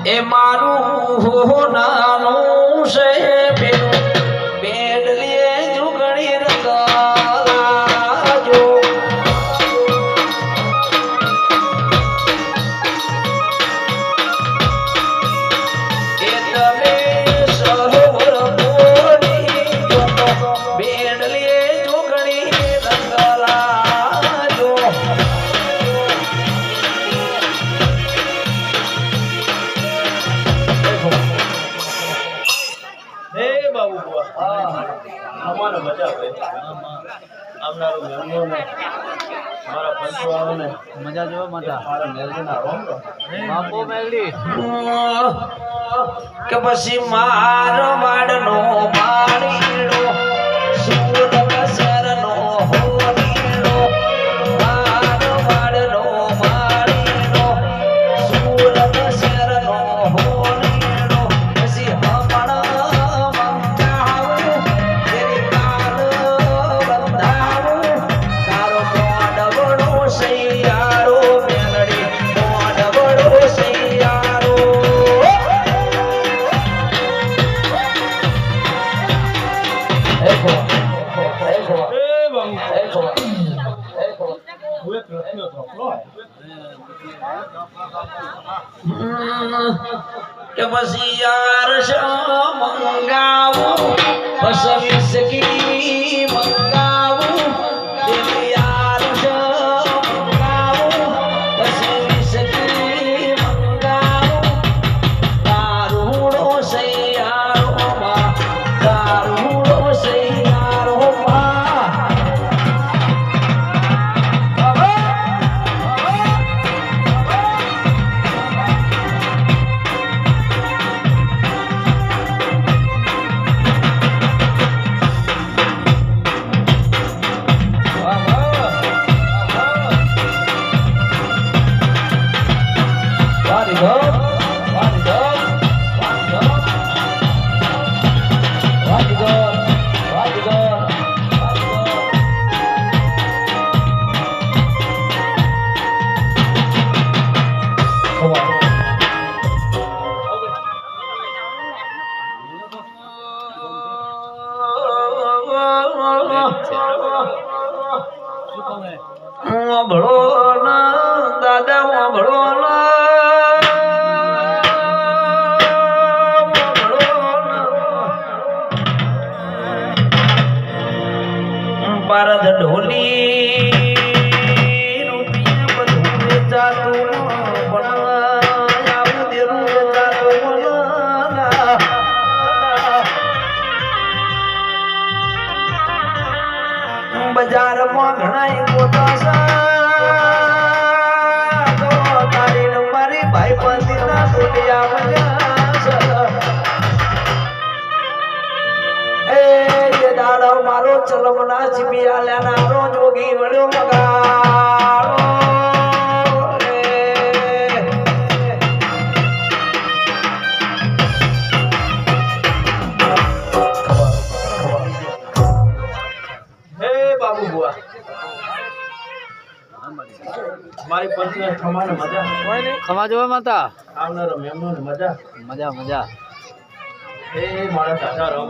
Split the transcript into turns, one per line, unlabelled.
એ મારું નાનું છે બેડલીએ જુગણી રંગાજો એ તમે સરોવર બોલી બેડલીએ જુગણી રંગાજો
અમારો મજા આવે આવનારો મહેમાનોને મારા પંચવાળોને
મજા જો મજા
મારા મેલડીના રોમ
બાપુ મેલડી
કે પછી માર વાડનો માળીડો સુરત શરનો હોલીડો માર વાડનો માળીડો સુરત શરનો હોલીડો પછી હમણ મંગાવું તેરી કાલ બંધાવું તારો મોડવડો સૈયારો મેલડી મોડવડો સૈયારો કે પછી યાર મંગાવું પછી વિસ્કી મંગાવું યાર મંગાવું પછી વિસ્કી મંગાવું દારૂડો સૈયારો માં દારૂડો સૈયારો માં ભળો ના દાદા ભળો ભારત ઢોલી રૂપિયા બધું વેચાતું પણ આવું દેરું વેચાતું બજારમાં ઘણા મોટા તો તારી મારી ભાઈ બંધીના ટોટિયા મજા દાડો મારો ચલમના ચીપિયા લેનારો જોગી વળ્યો મગાડો મારી પત્ની ખમાને મજા
ખમા જોવા માતા
આવનારો મહેમાન મજા
મજા મજા
એ મારા દાદા રામ